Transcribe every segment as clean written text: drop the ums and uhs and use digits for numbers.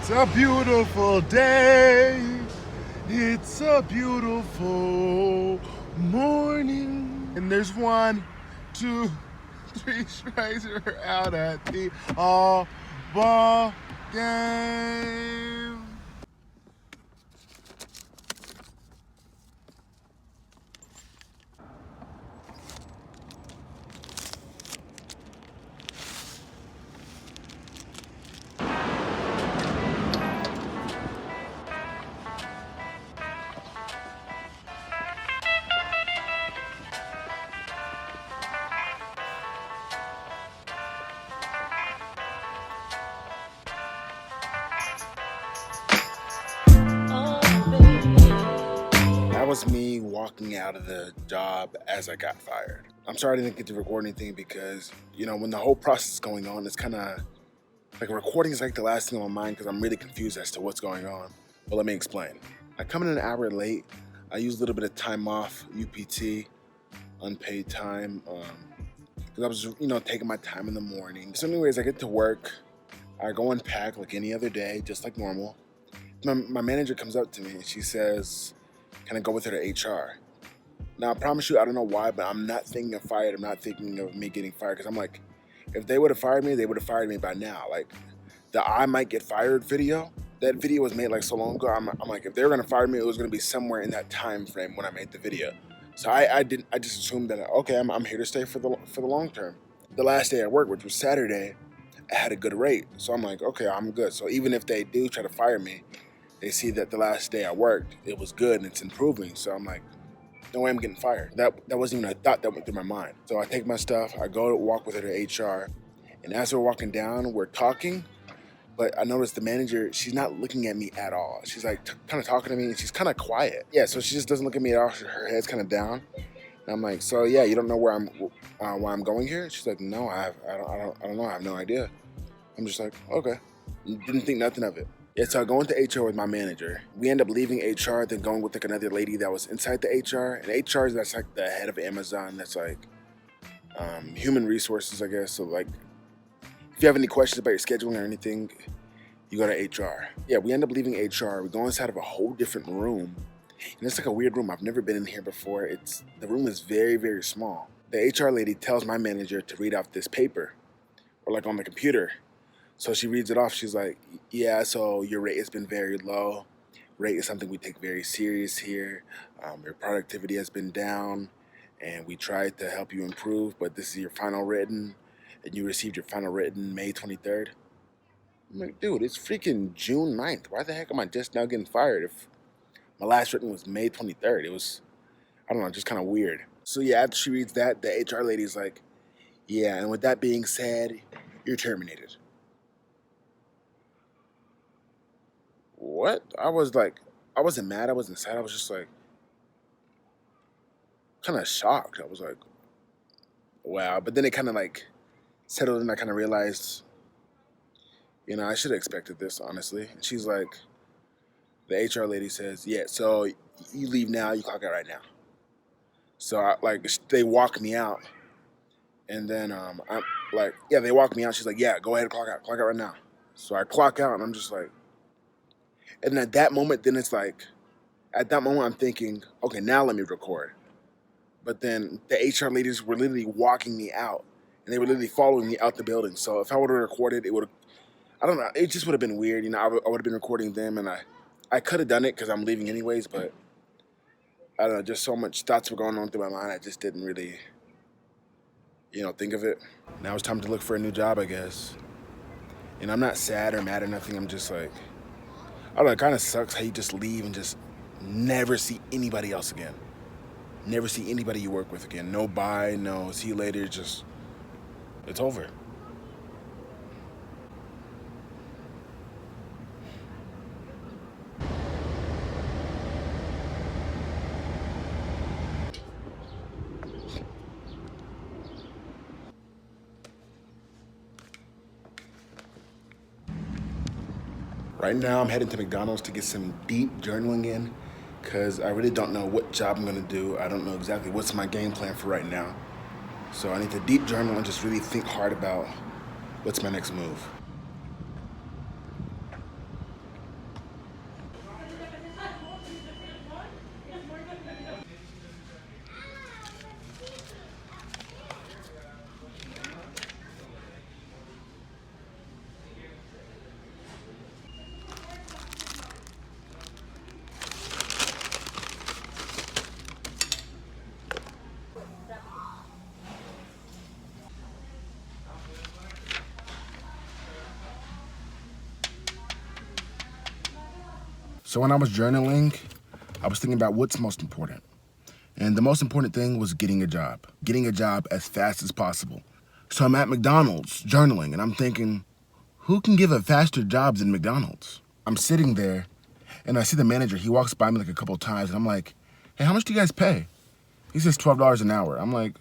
It's a beautiful day. It's a beautiful morning. And there's 1, 2, 3 strikes. We're out at the all ball game. That was me walking out of the job as I got fired. I'm sorry I didn't get to record anything because, when the whole process is going on, it's kind of like recording is like the last thing on my mind because I'm really confused as to what's going on. But let me explain. I come in an hour late. I use a little bit of time off, UPT, unpaid time, because I was, taking my time in the morning. So anyways, I get to work. I go and pack like any other day, just like normal. My manager comes up to me and she says, can I go with her to HR? Now, I promise you, I don't know why, but I'm not thinking of fired. I'm not thinking of me getting fired because I'm like, if they would have fired me, they would have fired me by now. Like, the I might get fired video, that video was made like so long ago. I'm like, if they were going to fire me, it was going to be somewhere in that time frame when I made the video. So I just assumed that, okay, I'm here to stay for the long term. The last day at work, which was Saturday, I had a good rate. So I'm like, okay, I'm good. So even if they do try to fire me, they see that the last day I worked, it was good and it's improving. So I'm like, no way I'm getting fired. That wasn't even a thought that went through my mind. So I take my stuff, I go to walk with her to HR. And as we're walking down, we're talking. But I noticed the manager, she's not looking at me at all. She's like kind of talking to me and she's kind of quiet. Yeah, so she just doesn't look at me at all. Her head's kind of down. And I'm like, so yeah, you don't know why I'm going here? She's like, no, I don't know. I have no idea. I'm just like, okay. Didn't think nothing of it. Yeah, so I go into HR with my manager. We end up leaving HR, then going with like another lady that was inside the HR. And HR is that's like the head of Amazon. That's like human resources, I guess. So like, if you have any questions about your scheduling or anything, you go to HR. Yeah, we end up leaving HR. We go inside of a whole different room. And it's like a weird room. I've never been in here before. The room is very, very small. The HR lady tells my manager to read off this paper, or like on the computer. So she reads it off. She's like, yeah, so your rate has been very low. Rate is something we take very serious here. Your productivity has been down, and we tried to help you improve, but this is your final written, and you received your final written May 23rd. I'm like, dude, it's freaking June 9th. Why the heck am I just now getting fired if my last written was May 23rd? It was, I don't know, just kind of weird. So yeah, after she reads that, the HR lady's like, yeah, and with that being said, you're terminated. What? I was like, I wasn't mad. I wasn't sad. I was just like, kind of shocked. I was like, wow. But then it kind of like settled in. I kind of realized, I should have expected this, honestly. And she's like, the HR lady says, yeah, so you leave now, you clock out right now. So they walk me out. And then I'm like, yeah, they walk me out. She's like, yeah, go ahead and clock out right now. So I clock out and I'm just like, and at that moment, then it's like, at that moment, I'm thinking, okay, now let me record. But then the HR ladies were literally walking me out, and they were literally following me out the building. So if I would have recorded, it would have, I don't know, it just would have been weird. I would have been recording them, and I could have done it because I'm leaving anyways, but I don't know, just so much thoughts were going on through my mind, I just didn't really, think of it. Now it's time to look for a new job, I guess. And I'm not sad or mad or nothing. I'm just like, I don't know, it kind of sucks how you just leave and just never see anybody else again. Never see anybody you work with again. No bye, no see you later, just, it's over. Right now, I'm heading to McDonald's to get some deep journaling in because I really don't know what job I'm going to do. I don't know exactly what's my game plan for right now. So I need to deep journal and just really think hard about what's my next move. So when I was journaling, I was thinking about what's most important. And the most important thing was getting a job. Getting a job as fast as possible. So I'm at McDonald's journaling and I'm thinking, who can give a faster job than McDonald's? I'm sitting there and I see the manager. He walks by me like a couple of times and I'm like, hey, how much do you guys pay? He says $12 an hour. I'm like,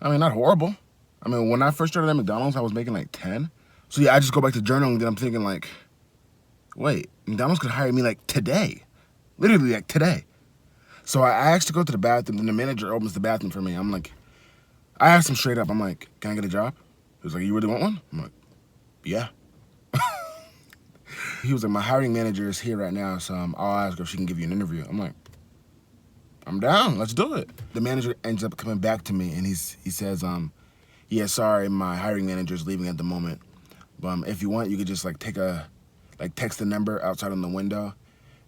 I mean, not horrible. I mean, when I first started at McDonald's, I was making like 10. So yeah, I just go back to journaling and I'm thinking like, wait, McDonald's could hire me like today. Literally like today. So I asked to go to the bathroom, and the manager opens the bathroom for me. I'm like, I asked him straight up, I'm like, can I get a job? He was like, you really want one? I'm like, yeah. He was like, my hiring manager is here right now, so I'll ask her if she can give you an interview. I'm like, I'm down, let's do it. The manager ends up coming back to me, and he says, yeah, sorry, my hiring manager is leaving at the moment. But if you want, you could just text the number outside on the window,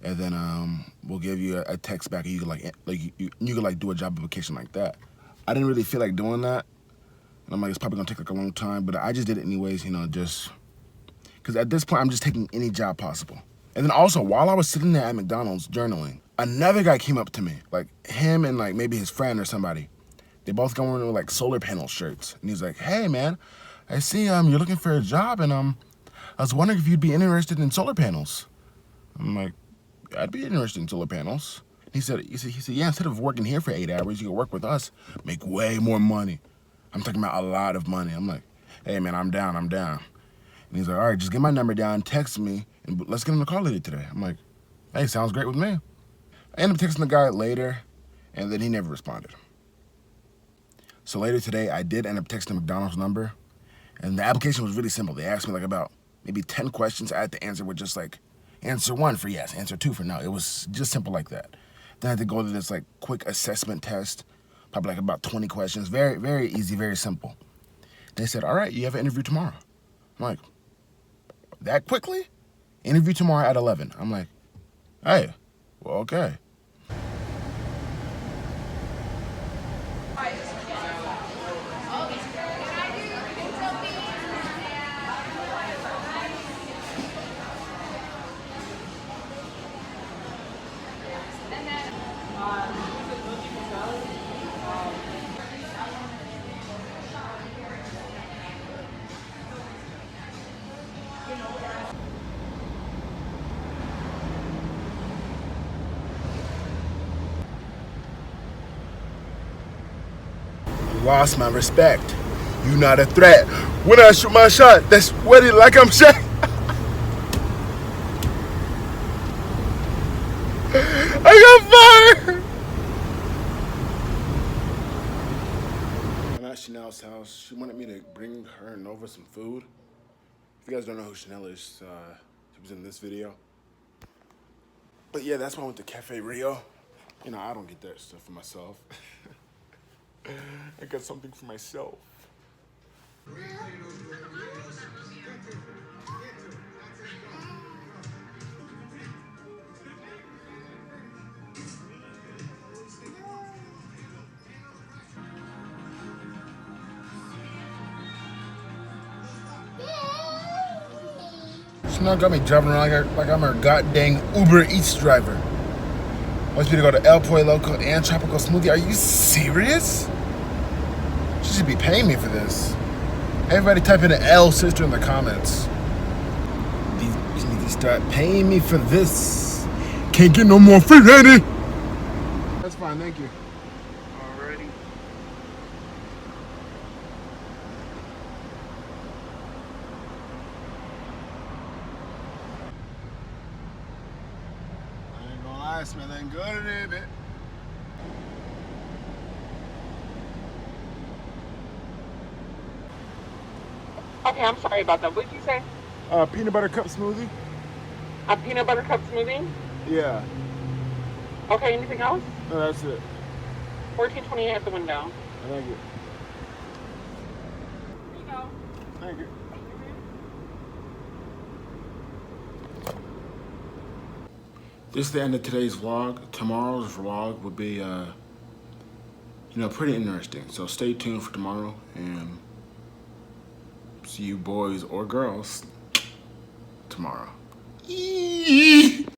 and then we'll give you a text back, and you could do a job application like that. I didn't really feel like doing that, and I'm like, it's probably gonna take like a long time, but I just did it anyways, just because at this point I'm just taking any job possible. And then also, while I was sitting there at McDonald's journaling, another guy came up to me, like him and like maybe his friend or somebody. They both go wearing like solar panel shirts, and he's like, hey man, I see you're looking for a job, and I was wondering if you'd be interested in solar panels. I'm like, I'd be interested in solar panels. He said, yeah, instead of working here for 8 hours, you can work with us, make way more money. I'm talking about a lot of money. I'm like, hey man, I'm down. And he's like, all right, just get my number down, text me, and let's get on the call later today. I'm like, hey, sounds great with me. I ended up texting the guy later, and then he never responded. So later today, I did end up texting McDonald's number, and the application was really simple. They asked me like about maybe 10 questions. I had to answer with just like, answer 1 for yes, answer 2 for no. It was just simple like that. Then I had to go to this like quick assessment test, probably like about 20 questions. Very, very easy, very simple. They said, all right, you have an interview tomorrow. I'm like, that quickly? Interview tomorrow at 11. I'm like, hey, well, okay. Lost my respect. You not a threat. When I shoot my shot, that's sweaty like I'm shot. I got fired. I'm at Chanel's house. She wanted me to bring her and Nova some food. If you guys don't know who Chanel is, she was in this video. But yeah, that's why I went to Cafe Rio. I don't get that stuff for myself. I got something for myself. Chanel got me driving around like I'm her goddamn Uber Eats driver. Wants me to go to El Pollo Loco and Tropical Smoothie. Are you serious? She should be paying me for this. Everybody type in an L sister in the comments. You need to start paying me for this. Can't get no more free ready. That's fine, thank you. Alrighty. I ain't gonna lie, smelling good today, bit. Okay, I'm sorry about that. What did you say? Peanut butter cup smoothie? A peanut butter cup smoothie? Yeah. Okay, anything else? No, that's it. 1428 at the window. Thank you. Here you go. Thank you. This is the end of today's vlog. Tomorrow's vlog will be, pretty interesting. So stay tuned for tomorrow and see you boys or girls tomorrow.